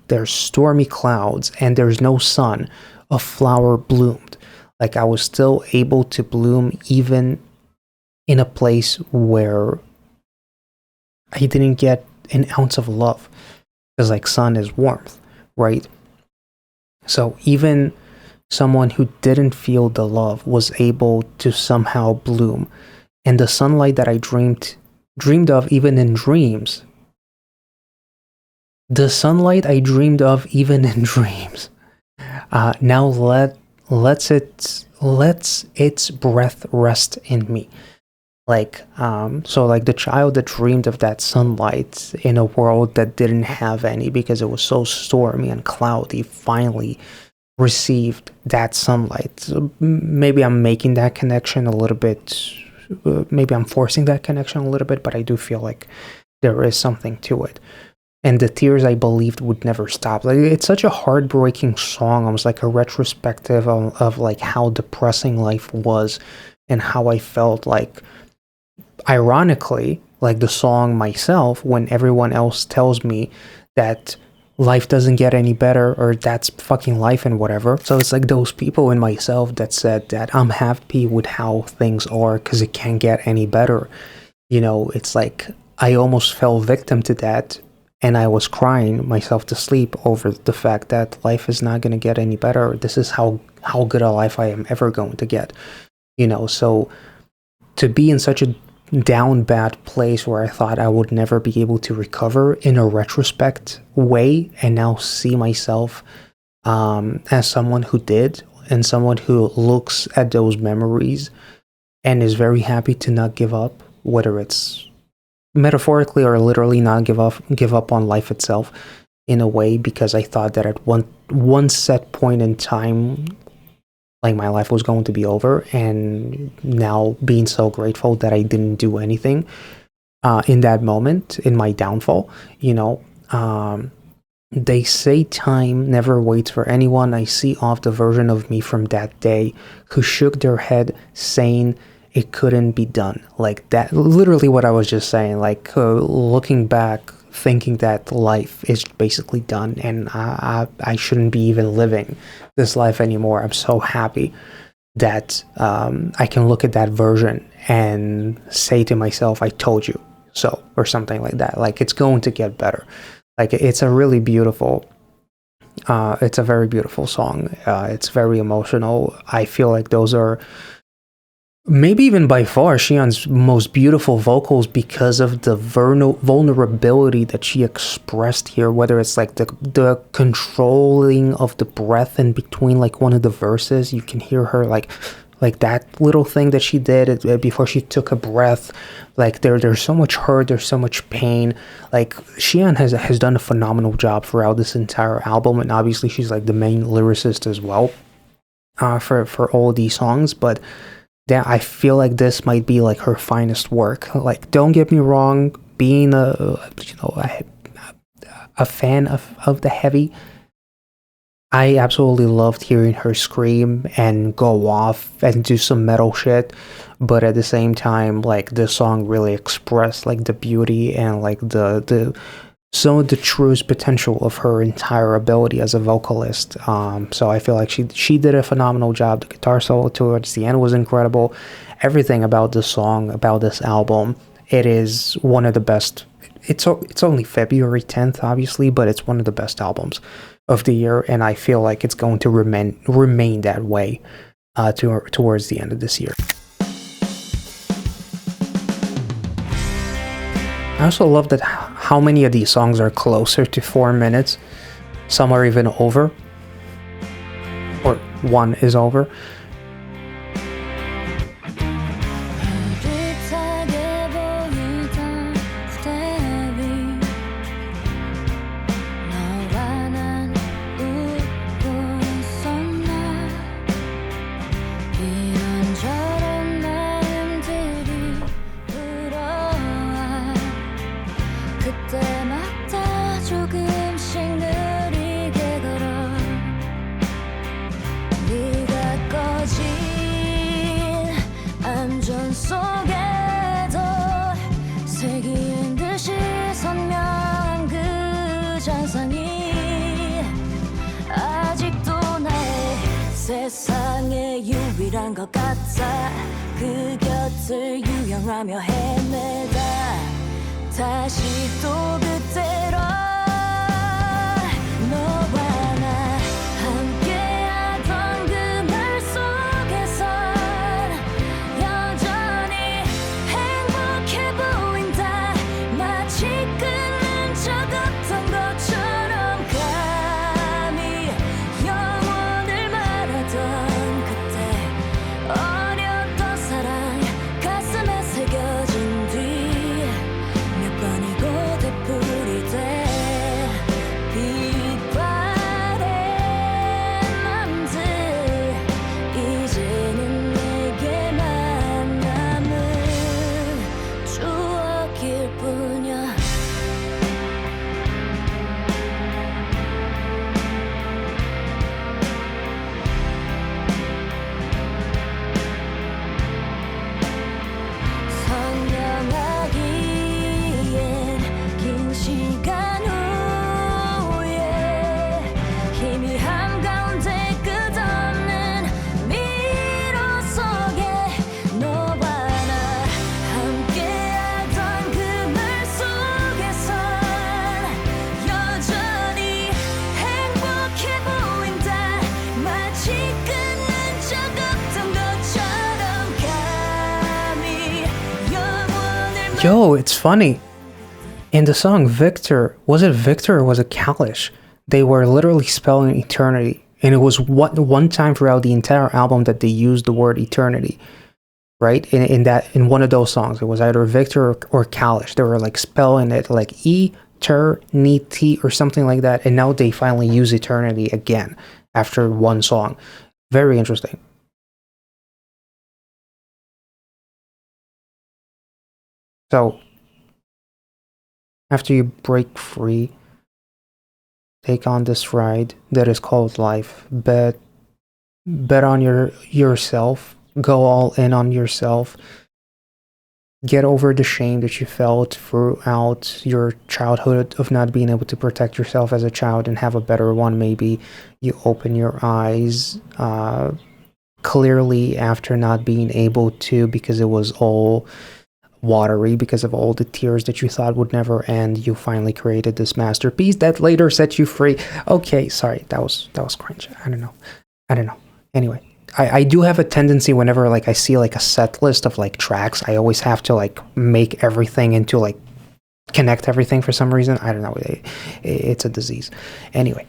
there's stormy clouds and there's no sun, a flower bloomed. Like I was still able to bloom even in a place where I didn't get an ounce of love, because like sun is warmth, right? So even someone who didn't feel the love was able to somehow bloom, and the sunlight that I dreamed of even in dreams, the sunlight I dreamed of even in dreams, now lets its breath rest in me. Like so like the child that dreamed of that sunlight in a world that didn't have any because it was so stormy and cloudy finally received that sunlight. So maybe I'm making that connection a little bit, maybe I'm forcing that connection a little bit, but I do feel like there is something to it. and the tears I believed would never stop. Like, it's such a heartbreaking song, almost like a retrospective of like how depressing life was and how I felt. Like, ironically, like the song myself, when everyone else tells me that life doesn't get any better or that's fucking life and whatever. So it's like those people in myself that said that I'm happy with how things are because it can't get any better. You know, it's like I almost fell victim to that, and I was crying myself to sleep over the fact that life is not going to get any better. This is how good a life I am ever going to get. You know, so to be in such a down bad place where I thought I would never be able to recover in a retrospect way, and now see myself as someone who did, and someone who looks at those memories and is very happy to not give up, whether it's metaphorically or literally not give up on life itself in a way, because I thought that at one set point in time, like, my life was going to be over, and now being so grateful that I didn't do anything in that moment, in my downfall. You know, they say time never waits for anyone. I see off the version of me from that day who shook their head saying it couldn't be done. Like, that, literally what I was just saying, like, looking back, thinking that life is basically done and I shouldn't be even living this life anymore. I'm so happy that I can look at that version and say to myself, I told you so, or something like that. Like, it's going to get better. Like, it's a really beautiful, it's a very beautiful song. It's very emotional. I feel like those are maybe even by far Xi'an's most beautiful vocals, because of the vulnerability that she expressed here, whether it's like the controlling of the breath in between, like one of the verses, you can hear her like that little thing that she did before she took a breath. Like, there's so much hurt, there's so much pain. Like, Xi'an has done a phenomenal job throughout this entire album, and obviously she's like the main lyricist as well for all these songs. But yeah, I feel like this might be like her finest work. Like, don't get me wrong, being a fan of the heavy, I absolutely loved hearing her scream and go off and do some metal shit. But at the same time, like, this song really expressed like the beauty and like the some of the truest potential of her entire ability as a vocalist. So I feel like she did a phenomenal job. The guitar solo towards the end was incredible. Everything about this song, about this album, it is one of the best. It's only February 10th, obviously, but it's one of the best albums of the year, and I feel like it's going to remain that way towards the end of this year. I also love that how many of these songs are closer to 4 minutes. Some are even over, or one is over. 세상의 유일한 것 같아 그 곁을 유영하며 헤매다 다시 또 그때로 너와 나 함께하던 그 날 속에선 여전히 행복해 보인다 마치 끊는 적 없던 것처럼 감히 영원을 말하던 그때 어렸던 사랑 가슴에 새겨진 뒤 몇 번이고 되풀이돼 Yo, it's funny. In the song Victor, was it Victor or was it Kalish? They were literally spelling eternity. And it was one time throughout the entire album that they used the word eternity. Right? In one of those songs. It was either Victor or Kalish. They were like spelling it like eternity or something like that. And now they finally use eternity again after one song. Very interesting. So after you break free, take on this ride that is called life. Bet on yourself. Go all in on yourself. Get over the shame that you felt throughout your childhood of not being able to protect yourself as a child and have a better one. Maybe you open your eyes clearly after not being able to, because it was all watery because of all the tears that you thought would never end. You finally created this masterpiece that later set you free. Okay, sorry, that was cringe. I don't know. Anyway, I do have a tendency whenever like I see like a set list of like tracks, I always have to like make everything into like connect everything for some reason. I don't know. It's a disease. Anyway.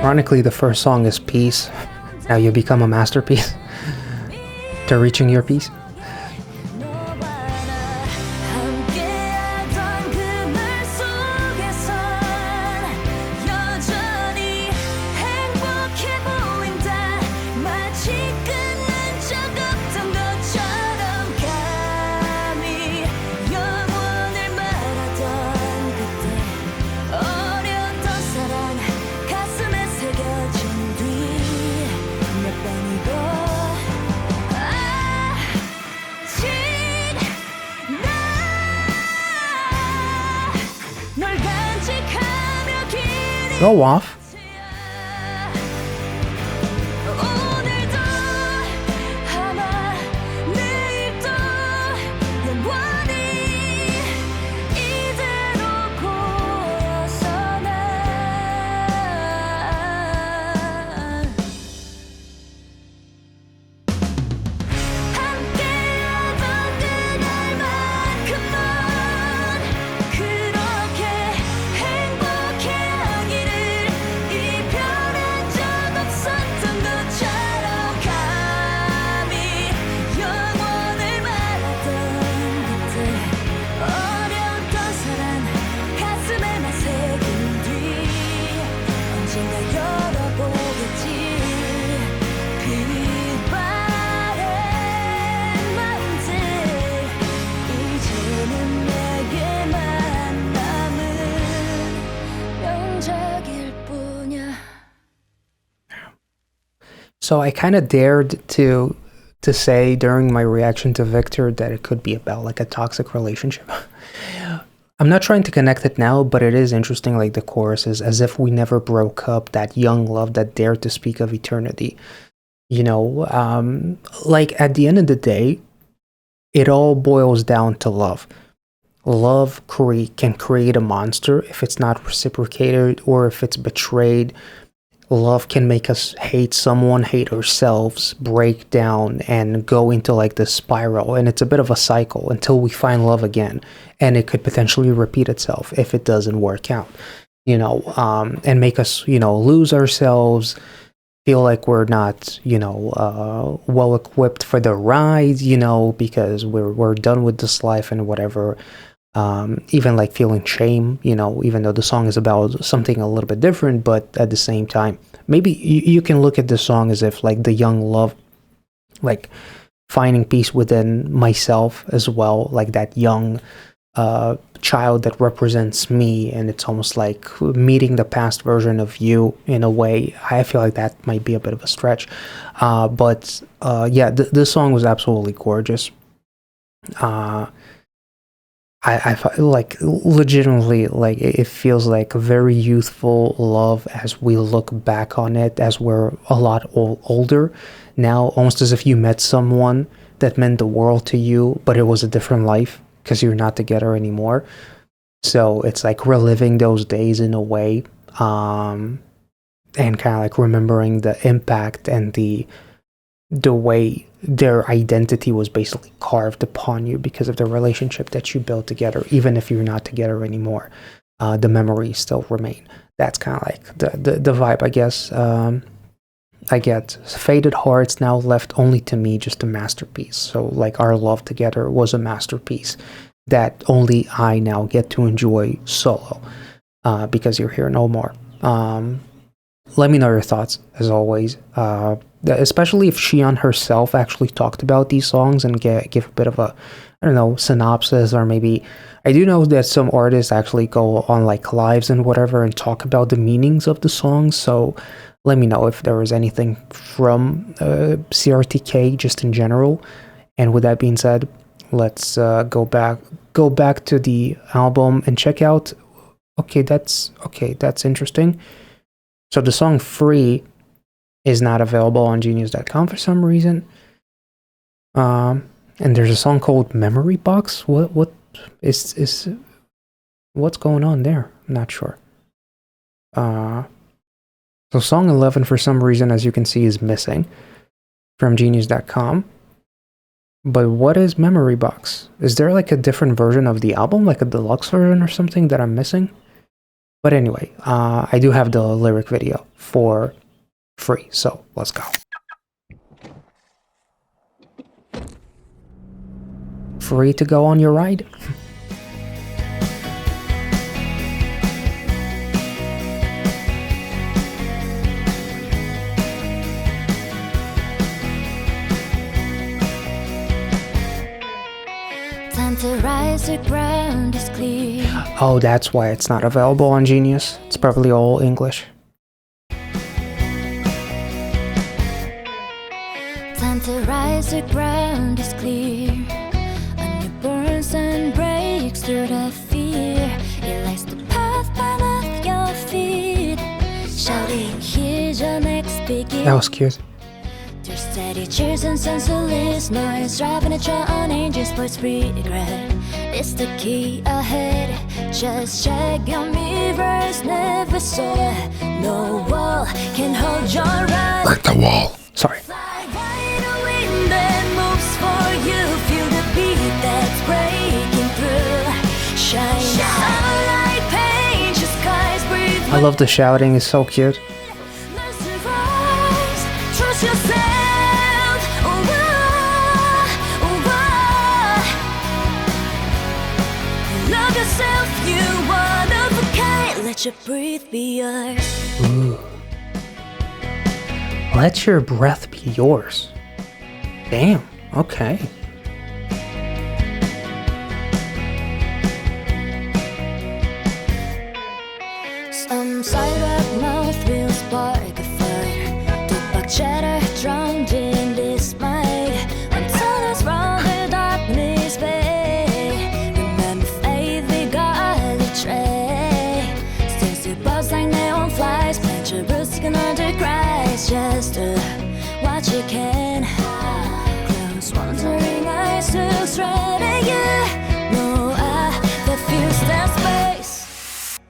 Ironically, the first song is Peace. Now you become a masterpiece. To reaching your peace. Go off. So I kind of dared to say during my reaction to Victor that it could be about like a toxic relationship. I'm not trying to connect it now, but it is interesting, like the chorus is as if we never broke up, that young love that dared to speak of eternity. You know, like at the end of the day, it all boils down to love. Love can create a monster if it's not reciprocated or if it's betrayed. Love can make us hate someone, hate ourselves, break down, and go into like this spiral. And it's a bit of a cycle until we find love again. And it could potentially repeat itself if it doesn't work out, you know, and make us, you know, lose ourselves, feel like we're not, you know, well equipped for the ride, you know, because we're done with this life and whatever. Even like feeling shame, you know, even though the song is about something a little bit different, but at the same time, maybe you can look at the song as if like the young love, like finding peace within myself as well, like that young child that represents me, and it's almost like meeting the past version of you in a way. I feel like that might be a bit of a stretch, but yeah, this song was absolutely gorgeous. I feel like legitimately like it feels like a very youthful love as we look back on it as we're a lot older now, almost as if you met someone that meant the world to you, but it was a different life because you're not together anymore. So it's like reliving those days in a way, and kind of like remembering the impact and the way their identity was basically carved upon you because of the relationship that you built together. Even if you're not together anymore, the memories still remain. That's kind of like the vibe, I guess. I get faded hearts now left only to me, just a masterpiece. So like our love together was a masterpiece that only I now get to enjoy solo, because you're here no more. Let me know your thoughts, as always. Especially if Xion herself actually talked about these songs and give a bit of a, I don't know, synopsis, or maybe I do know that some artists actually go on like lives and whatever and talk about the meanings of the songs. So let me know if there was anything from ChRocktikal just in general. And with that being said, let's go back to the album and check out. Okay, that's interesting. So the song "Free" is not available on Genius.com for some reason. And there's a song called "Memory Box." What is what's going on there? I'm not sure. So song 11 for some reason, as you can see, is missing from Genius.com. But what is "Memory Box"? Is there like a different version of the album, like a deluxe version or something that I'm missing? But anyway, I do have the lyric video for "Free," so let's go. Free to go on your ride? Time to rise, the ground is clear. Oh, that's why it's not available on Genius. It's probably all English. Time to rise, the ground is clear. A new burns and breaks through the fear. It lights the path beneath your feet. Shouting, here's your next begin. That was cute. There's steady cheers and senseless noise, driving a train on angel sports regret. It's the key ahead. Just check your mirrors, never saw. No wall can hold your ride. Break the wall. Sorry. Fly by the wind that moves for you. Feel the beat that's breaking through. Shine, sunlight paint your skies, breathe. I love the shouting, it's so cute. Trust yourself. Love yourself. You are one of a kind. Let your breath be yours. Ooh. Let your breath be yours. Damn. Okay. Some side of mouth will spark a fire. Tupac chatter drowned in this mic. Until us from the darkness fade. Remember faith, we got the tray. Still see buzz like neon flies. Plant your roots under Christ. Just do what you can. Close wandering eyes look straight at you. No, I refuse that space.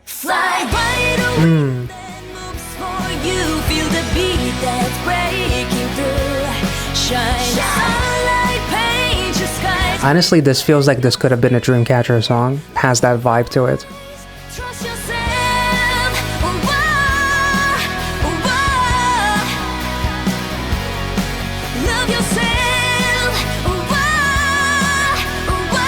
Fly right away. That moves for you. Feel the beat that's breaking through. Shine, sunlight paint your skies. Honestly, this feels like this could have been a Dreamcatcher song. Has that vibe to it. Trust yourself. Oh, oh, oh, oh. Love yourself. Oh, oh, oh, oh.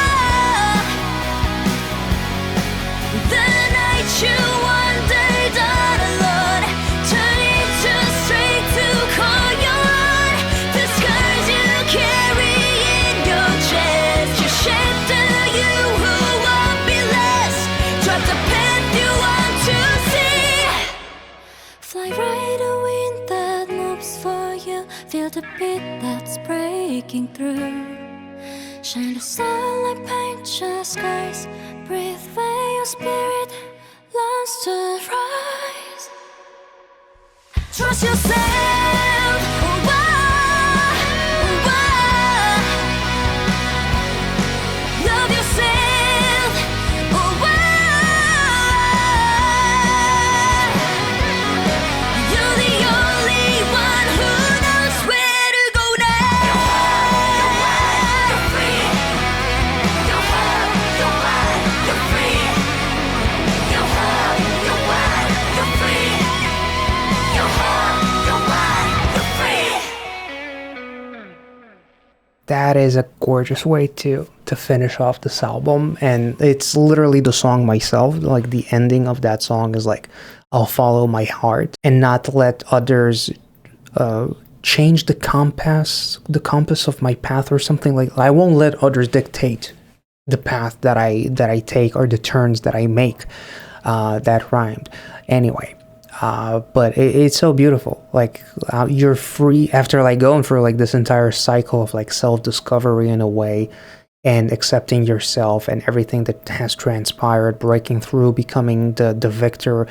The night you wandered on alone, turn into straight to call your own. The scars you carry in your chest, you shelter you who won't be lost. Drop the path you want to see. Fly right a wind that moves for you. Feel the beat that's breaking through. Shine the sunlight, paint your skies. Breathe where your spirit learns to rise. Trust yourself. Love yourself. You're the only one who knows where to go now. You're free. You're whole. You're wild. You're free. You're whole. You're wild. You're free. You're whole. You're wild. You're free. That is a gorgeous way to finish off this album, and it's literally the song myself. Like the ending of that song is like, I'll follow my heart and not let others change the compass of my path or something. Like I won't let others dictate the path that I take or the turns that I make. That rhymed anyway. But it's so beautiful. Like you're free after like going through like this entire cycle of like self-discovery in a way, and accepting yourself and everything that has transpired, breaking through, becoming the victor.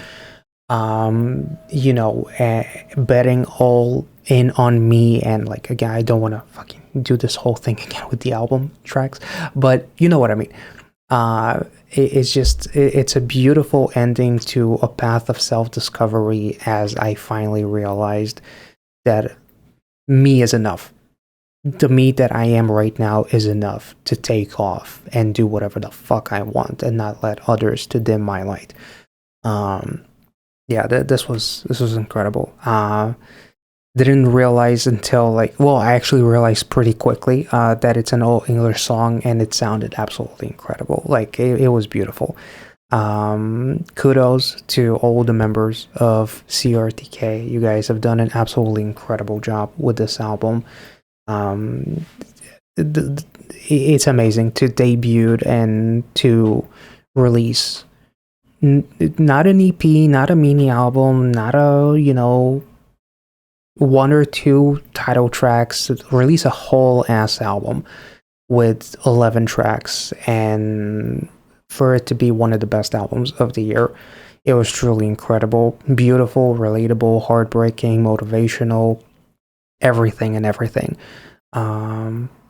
Betting all in on me, and like again, I don't want to fucking do this whole thing again with the album tracks, but you know what I mean. It's a beautiful ending to a path of self-discovery, as I finally realized that me is enough. The me that I am right now is enough to take off and do whatever the fuck I want and not let others to dim my light. This was incredible. Didn't realize until I actually realized pretty quickly that it's an all English song, and it sounded absolutely incredible. Like it was beautiful. Kudos to all the members of ChRocktikal. You guys have done an absolutely incredible job with this album. It's amazing to debut and to release not an EP, not a mini album, not a one or two title tracks, release a whole ass album with 11 tracks, and for it to be one of the best albums of the year. It was truly incredible, beautiful, relatable, heartbreaking, motivational, everything and everything.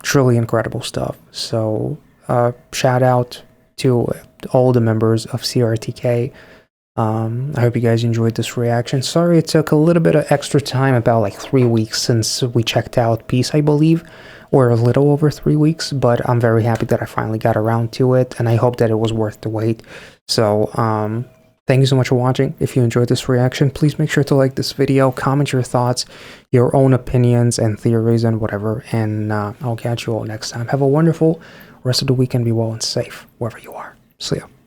Truly incredible stuff. So shout out to all the members of ChRocktikal. I hope you guys enjoyed this reaction. Sorry it took a little bit of extra time, about like 3 weeks since we checked out Peace, I believe, or a little over 3 weeks, but I'm very happy that I finally got around to it, and I hope that it was worth the wait. So thank you so much for watching. If you enjoyed this reaction, please make sure to like this video, comment your thoughts, your own opinions and theories and whatever, and I'll catch you all next time. Have a wonderful rest of the weekend. Be well and safe wherever you are. See ya.